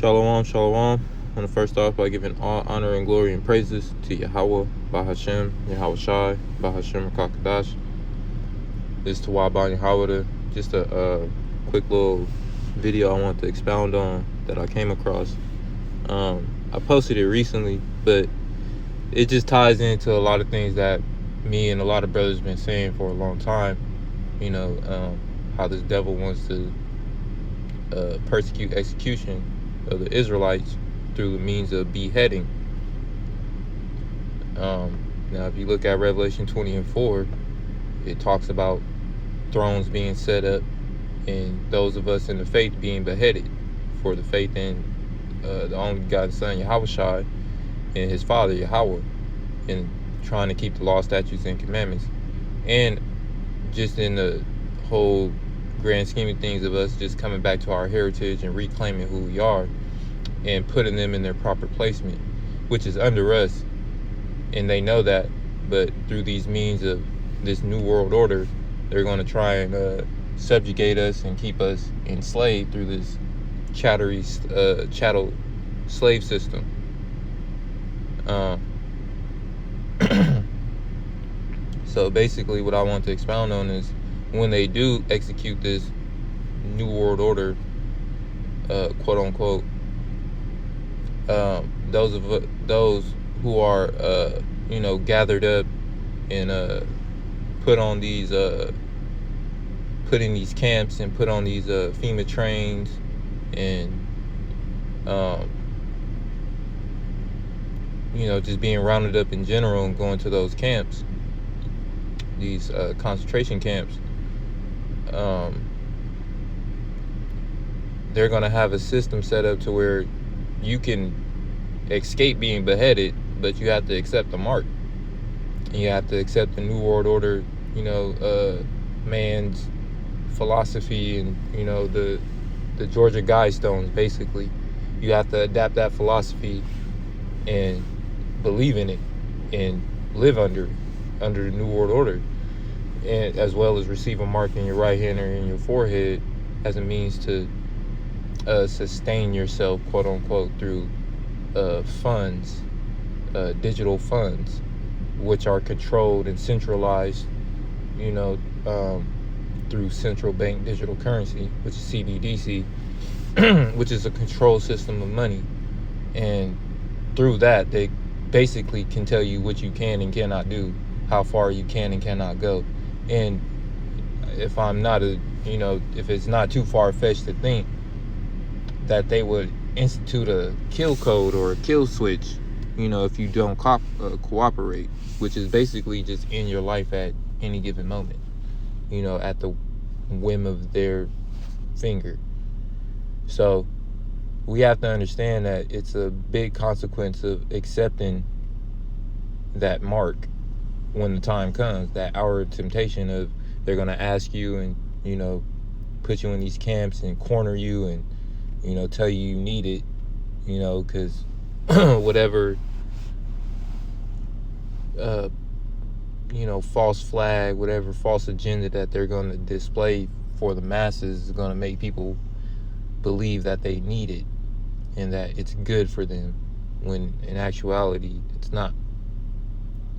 Shalom, shalom. I want to first off by giving all honor and glory and praises to Yahweh, Bahashem, Yahweh Shai, Bahashem Kakadash. This is Tawaba Yahweh. Just a quick little video I want to expound on that I came across. I posted it recently, but it just ties into a lot of things that me and a lot of brothers been saying for a long time. How this devil wants to persecute execution of the Israelites through the means of beheading. Now, if you look at Revelation 20 and 4, it talks about thrones being set up and those of us in the faith being beheaded for the faith in the only begotten Son, Yahweh Shai, and his Father, Yahweh, and trying to keep the law, statutes, and commandments. And just in the whole grand scheme of things of us just coming back to our heritage and reclaiming who we are and putting them in their proper placement, which is under us, and they know that. But through these means of this new world order, they're going to try and subjugate us and keep us enslaved through this chattel slave system. So basically what I want to expound on is when they do execute this new world order, quote unquote, those who are gathered up and put in these camps and put on these FEMA trains and just being rounded up in general and going to those camps, these concentration camps. They're going to have a system set up to where you can escape being beheaded, but you have to accept the mark. And you have to accept the New World Order, man's philosophy and, the Georgia Guidestones, basically. You have to adapt that philosophy and believe in it and live under the New World Order, and as well as receive a mark in your right hand or in your forehead as a means to sustain yourself, quote unquote, through funds, digital funds, which are controlled and centralized, through central bank digital currency, which is CBDC, which is a control system of money. And through that, they basically can tell you what you can and cannot do, how far you can and cannot go. And if if it's not too far-fetched to think that they would institute a kill code or a kill switch, if you don't cooperate, which is basically just in your life at any given moment, at the whim of their finger. So we have to understand that it's a big consequence of accepting that mark when the time comes, that hour of temptation of they're going to ask you and, put you in these camps and corner you and, tell you need it, because whatever, false flag, whatever false agenda that they're going to display for the masses is going to make people believe that they need it and that it's good for them, when in actuality it's not.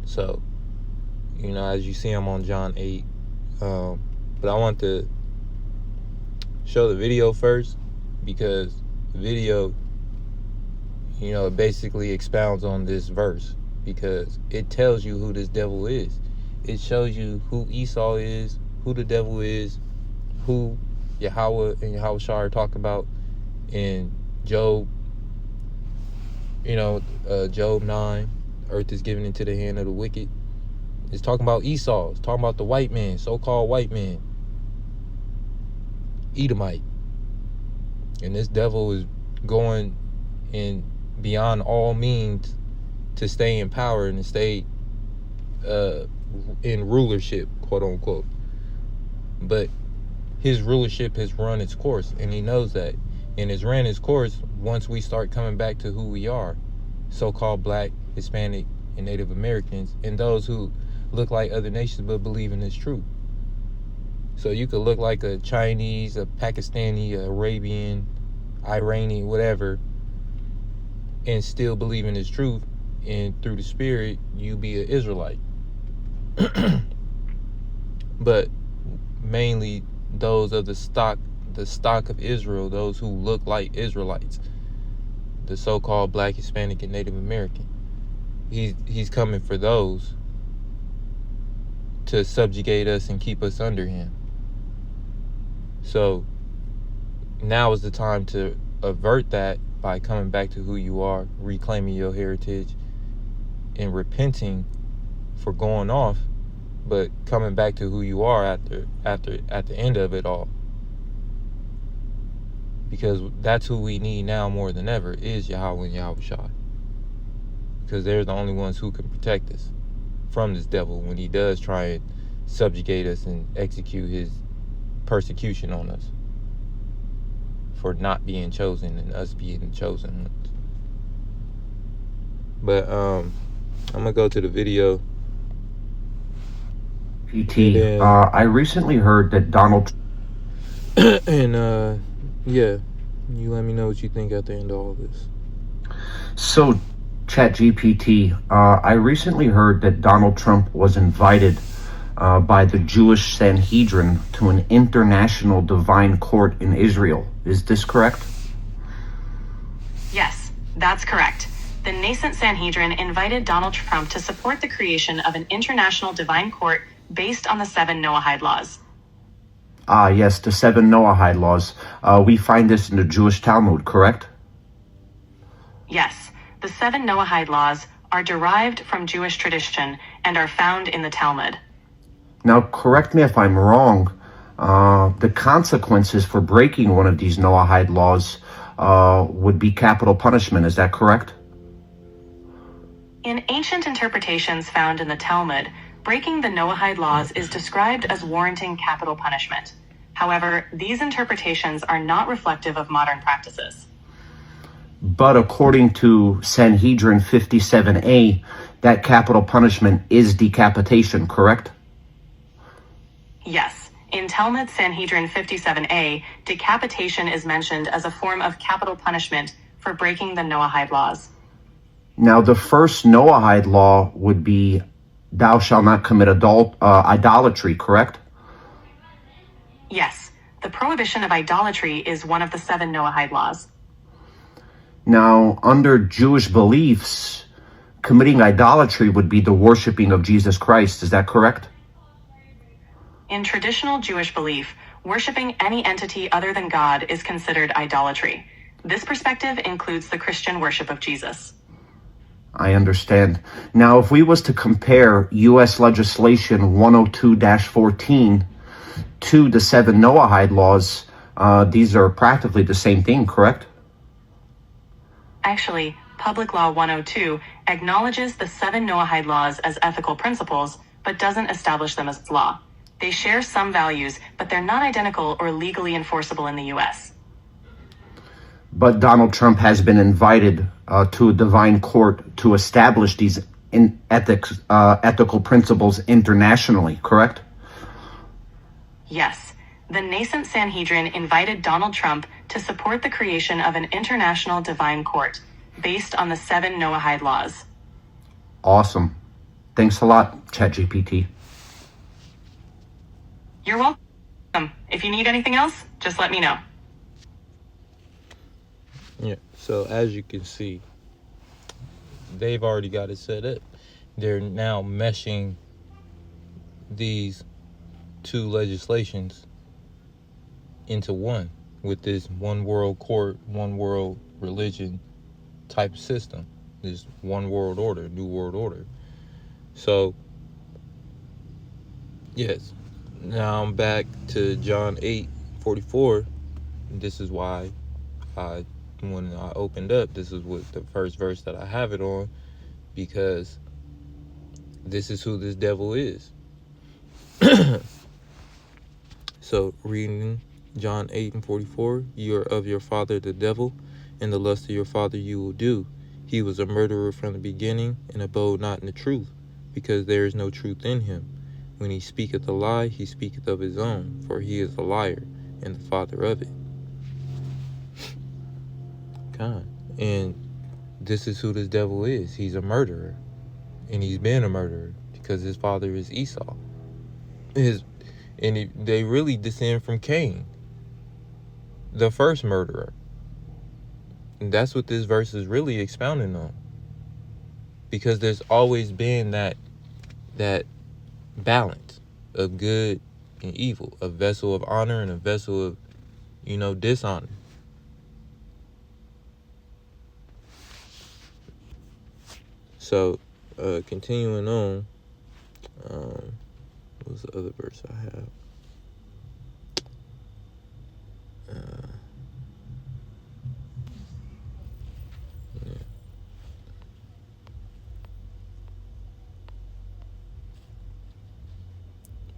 So, as you see, I'm on John 8, but I want to show the video first, because the video, it basically expounds on this verse, because it tells you who this devil is. It shows you who Esau is, who the devil is, who Yahweh and Yahweh Shai are talking about in Job. Job 9, earth is given into the hand of the wicked. It's talking about Esau. It's talking about the white man, so-called white man, Edomite. And this devil is going in beyond all means to stay in power and to stay in rulership, quote unquote. But his rulership has run its course, and he knows that. And it's ran its course once we start coming back to who we are, so-called Black, Hispanic, and Native Americans, and those who look like other nations but believe in this truth. So you could look like a Chinese, a Pakistani, a Arabian, Iranian, whatever, and still believe in his truth, and through the Spirit you be an Israelite. But mainly those of the stock of Israel, those who look like Israelites, the so-called Black, Hispanic, and Native American. He's coming for those to subjugate us and keep us under him. So now is the time to avert that by coming back to who you are, reclaiming your heritage, and repenting for going off, but coming back to who you are at the end of it all. Because that's who we need now more than ever, is Yahweh and Yahushua. Because they're the only ones who can protect us from this devil when he does try and subjugate us and execute his persecution on us for not being chosen and us being the chosen ones. But I'm gonna go to the video. PT, I recently heard that Donald and yeah, you let me know what you think at the end of all this. So, ChatGPT, I recently heard that Donald Trump was invited by the Jewish Sanhedrin to an international divine court in Israel. Is this correct? Yes, that's correct. The nascent Sanhedrin invited Donald Trump to support the creation of an international divine court based on the 7 Noahide Laws. Ah, yes, the 7 Noahide Laws. We find this in the Jewish Talmud, correct? Yes, the 7 Noahide Laws are derived from Jewish tradition and are found in the Talmud. Now, correct me if I'm wrong. The consequences for breaking one of these Noahide Laws would be capital punishment. Is that correct? In ancient interpretations found in the Talmud, breaking the Noahide Laws is described as warranting capital punishment. However, these interpretations are not reflective of modern practices. But according to Sanhedrin 57A, that capital punishment is decapitation, correct? Yes. In Talmud Sanhedrin 57A, decapitation is mentioned as a form of capital punishment for breaking the Noahide Laws. Now, the first Noahide law would be thou shalt not commit idolatry, correct? Yes, the prohibition of idolatry is one of the 7 Noahide Laws. Now, under Jewish beliefs, committing idolatry would be the worshiping of Jesus Christ. Is that correct? In traditional Jewish belief, worshiping any entity other than God is considered idolatry. This perspective includes the Christian worship of Jesus. I understand. Now, if we was to compare U.S. legislation 102-14 to the 7 Noahide Laws, these are practically the same thing, correct? Actually, Public Law 102 acknowledges the 7 Noahide Laws as ethical principles, but doesn't establish them as law. They share some values, but they're not identical or legally enforceable in the U.S. But Donald Trump has been invited to a divine court to establish these ethical principles internationally, correct? Yes. The nascent Sanhedrin invited Donald Trump to support the creation of an international divine court based on the 7 Noahide Laws. Awesome. Thanks a lot, ChatGPT. You're welcome. If you need anything else, just let me know. Yeah, so as you can see, they've already got it set up. They're now meshing these two legislations into one with this one world court, one world religion type system. This one world order, new world order. So, yes. Now I'm back to John 8:44. This is why when I opened up, this is what the first verse that I have it on, because this is who this devil is. So reading John 8:44, you are of your father the devil, and the lust of your father you will do. He was a murderer from the beginning, and abode not in the truth, because there is no truth in him. When he speaketh a lie, he speaketh of his own, for he is a liar, and the father of it. God. And this is who this devil is. He's a murderer, and he's been a murderer because his father is Esau. They really descend from Cain, the first murderer. And that's what this verse is really expounding on. Because there's always been that balance of good and evil, a vessel of honor and a vessel of, dishonor. So, continuing on, what was the other verse I have?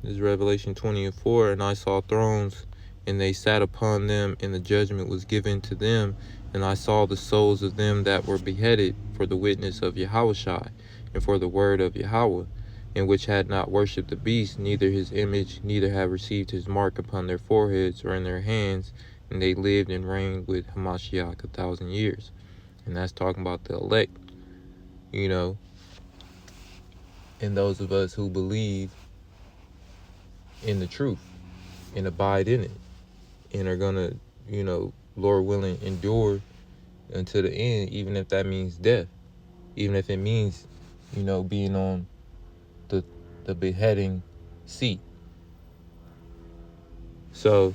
This is Revelation 20:4, and I saw thrones, and they sat upon them, and the judgment was given to them. And I saw the souls of them that were beheaded for the witness of Yahushua, and for the word of Yahweh, and which had not worshipped the beast, neither his image, neither have received his mark upon their foreheads or in their hands, and they lived and reigned with Hamashiach 1,000 years. And that's talking about the elect, and those of us who believe in the truth and abide in it, and are gonna, Lord willing, endure until the end, even if that means death, even if it means, being on the beheading seat. So,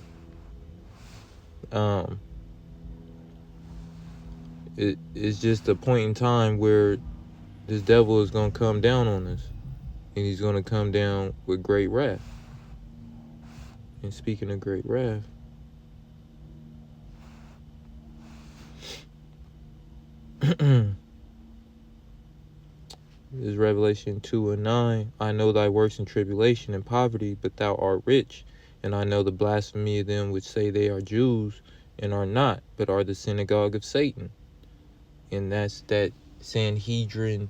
it's just a point in time where this devil is gonna come down on us, and he's gonna come down with great wrath. And speaking of great wrath, this is Revelation 2:9. I know thy works in tribulation and poverty, but thou art rich. And I know the blasphemy of them which say they are Jews and are not, but are the synagogue of Satan. And that's that Sanhedrin,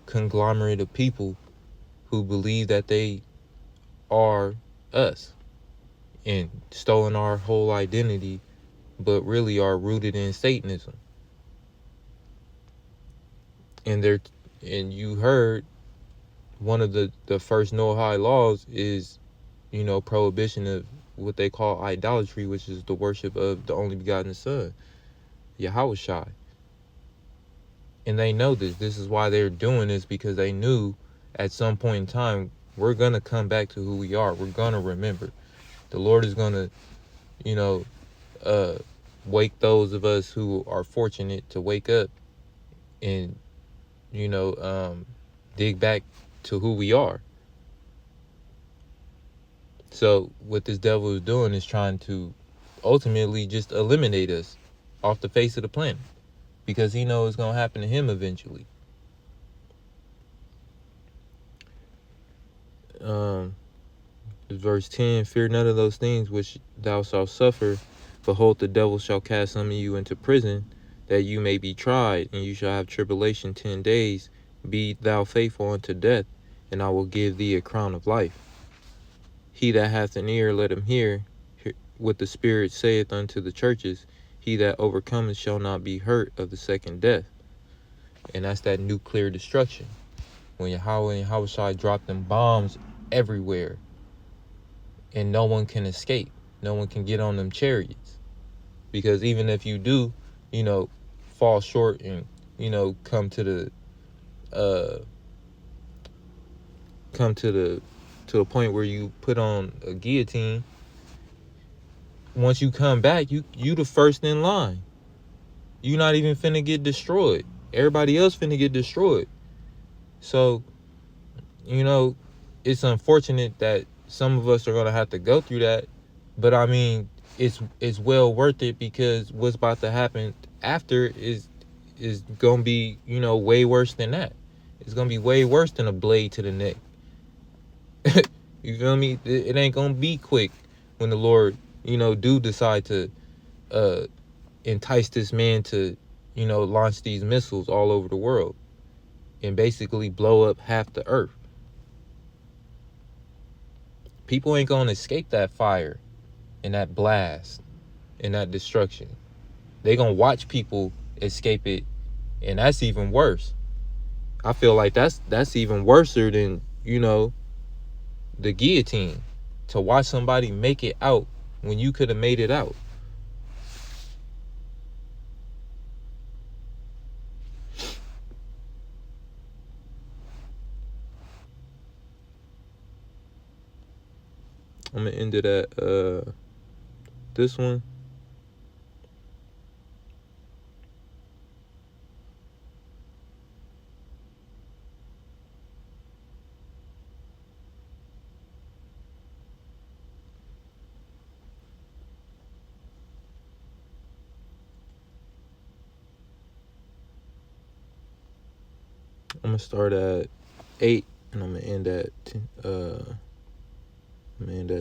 conglomerate of people who believe that they are us and stolen our whole identity, but really are rooted in Satanism. And you heard one of the first Noahide laws is, prohibition of what they call idolatry, which is the worship of the only begotten Son, Yahushua. And they know this. This is why they're doing this, because they knew at some point in time we're gonna come back to who we are. We're gonna remember. The Lord is gonna, wake those of us who are fortunate to wake up and, dig back to who we are. So what this devil is doing is trying to ultimately just eliminate us off the face of the planet, because he knows it's going to happen to him eventually. Verse 10, fear none of those things which thou shalt suffer. Behold, the devil shall cast some of you into prison, that you may be tried, and you shall have tribulation 10 days. Be thou faithful unto death, and I will give thee a crown of life. He that hath an ear, let him hear what the Spirit saith unto the churches. He that overcometh shall not be hurt of the second death. And that's that nuclear destruction. When Yahweh and Yahushua drop them bombs everywhere, and no one can escape. No one can get on them chariots. Because even if you do, fall short and, come to a point where you put on a guillotine, once you come back, you the first in line. You not even finna get destroyed. Everybody else finna get destroyed. So, it's unfortunate that some of us are gonna have to go through that, but I mean, it's well worth it, because what's about to happen after is gonna be, way worse than that. It's gonna be way worse than a blade to the neck. You feel me? It ain't gonna be quick when the Lord, do decide to entice this man to, launch these missiles all over the world and basically blow up half the earth. People ain't gonna escape that fire and that blast and that destruction. They gonna watch people escape it. And that's even worse. I feel like that's even worse than, the guillotine. To watch somebody make it out when you could have made it out. I'm gonna end it at this one. I'm gonna start at 8 and I'm gonna end at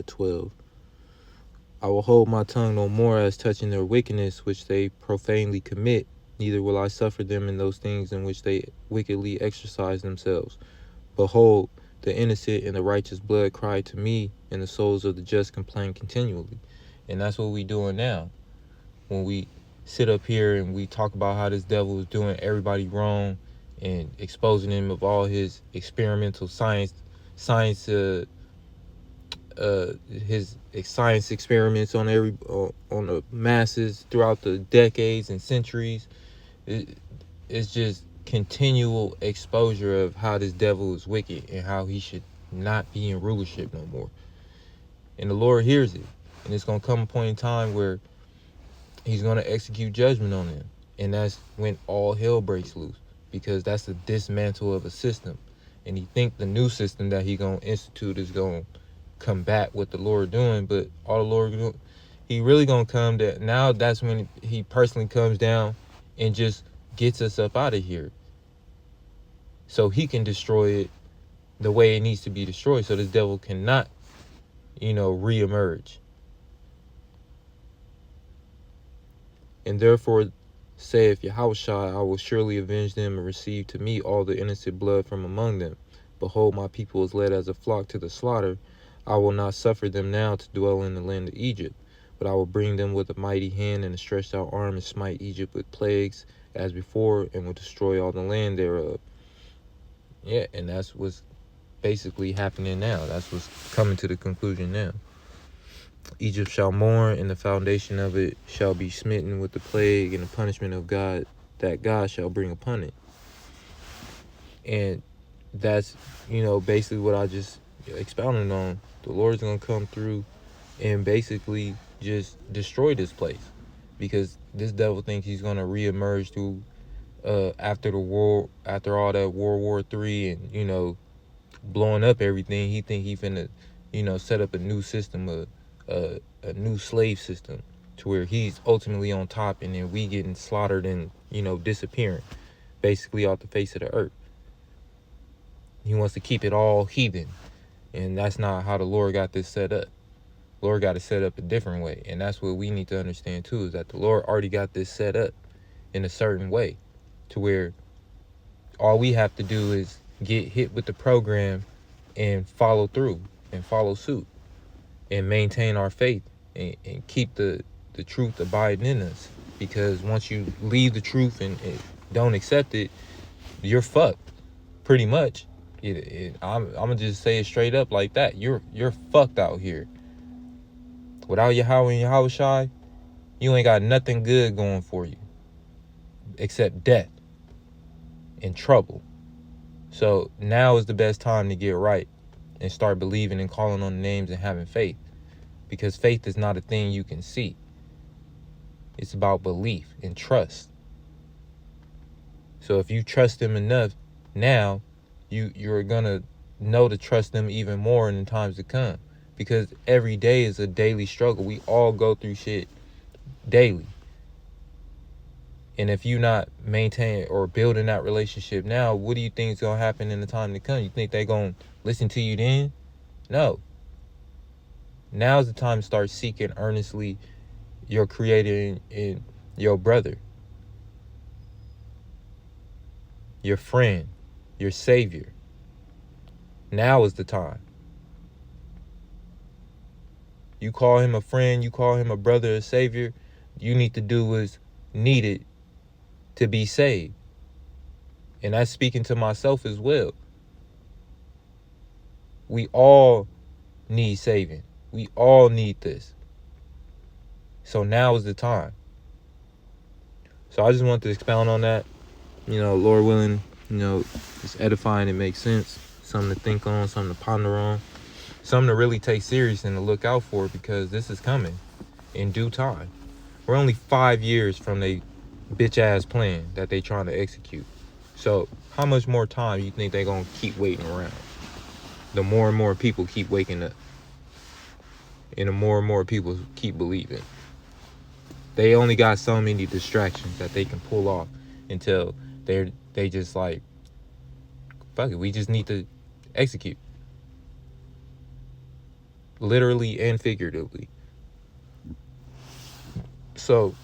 12. I will hold my tongue no more as touching their wickedness which they profanely commit, neither will I suffer them in those things in which they wickedly exercise themselves. Behold, the innocent and the righteous blood cry to me, and the souls of the just complain continually. And that's what we doing now. When we sit up here and we talk about how this devil is doing everybody wrong and exposing him of all his experimental science his science experiments on on the masses throughout the decades and centuries. It's just continual exposure of how this devil is wicked and how he should not be in rulership no more. And the Lord hears it, and it's gonna come a point in time where he's gonna execute judgment on them, and that's when all hell breaks loose, because that's the dismantle of a system. And he think the new system that he gonna institute is gonna combat what the Lord doing, but all the Lord doing, he really gonna come that now. That's when he personally comes down and just gets us up out of here, so he can destroy it the way it needs to be destroyed, so this devil cannot, reemerge. And therefore saith Yahushua, I will surely avenge them and receive to me all the innocent blood from among them. Behold, my people is led as a flock to the slaughter. I will not suffer them now to dwell in the land of Egypt, but I will bring them with a mighty hand and a stretched out arm and smite Egypt with plagues as before, and will destroy all the land thereof. Yeah, and that's what's basically happening now. That's what's coming to the conclusion now. Egypt shall mourn, and the foundation of it shall be smitten with the plague and the punishment of God that God shall bring upon it. And that's, basically what I just expounded on. The Lord's going to come through and basically just destroy this place, because this devil thinks he's going to reemerge through after the war, after all that World War III and, blowing up everything. He think he finna, set up a new system, a new slave system, to where he's ultimately on top, and then we getting slaughtered and, disappearing basically off the face of the earth. He wants to keep it all heathen, and that's not how the Lord got this set up. Lord got it set up a different way, and that's what we need to understand too, is that the Lord already got this set up in a certain way, to where all we have to do is get hit with the program and follow through and follow suit and maintain our faith and keep the truth abiding in us. Because once you leave the truth and don't accept it, you're fucked, pretty much. I'm gonna just say it straight up like that. You're fucked out here. Without Yahweh and Yahushai, you ain't got nothing good going for you except death and trouble. So now is the best time to get right and start believing and calling on the names and having faith, because faith is not a thing you can see. It's about belief and trust. So if you trust him enough now, you're gonna know to trust them even more in the times to come, because every day is a daily struggle. We all go through shit daily. And if you not maintaining or building that relationship now, what do you think is going to happen in the time to come? You think they're going to listen to you then? No. Now's the time to start seeking earnestly your creator and your brother, your friend, your savior. Now is the time. You call him a friend, you call him a brother, a savior, you need to do what's needed to be saved. And that's speaking to myself as well. We all need saving. We all need this. So now is the time. So I just want to expound on that. Lord willing, it's edifying. It makes sense. Something to think on, something to ponder on, something to really take serious and to look out for, because this is coming in due time. We're only 5 years from the bitch ass plan that they trying to execute. So how much more time you think they're going to keep waiting around? The more and more people keep waking up, and the more and more people keep believing. They only got so many distractions that they can pull off until they just like, fuck it, we just need to execute. Literally and figuratively. So,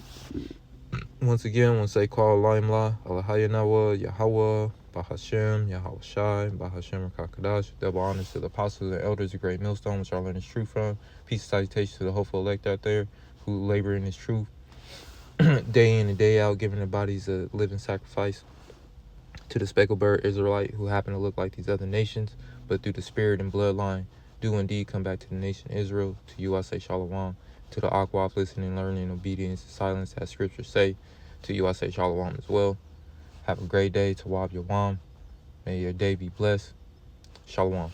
once again, I want to say, call Laimla, Alahayanawa, Yahweh, Bahashem, Yahweh Shai, Bahashem Rakakadash. Double honors to the apostles and elders of Great Millstone, which I learned this truth from. Peace and salutations to the hopeful elect out there who labor in this truth day in and day out, giving their bodies a living sacrifice. To the speckled bird Israelite who happen to look like these other nations, but through the spirit and bloodline do indeed come back to the nation Israel. To you I say shalom. To the Akwaf, listening, learning, obedience, and silence, as scriptures say. To you I say shalom as well. Have a great day. Tawab Yawam. May your day be blessed. Shalom.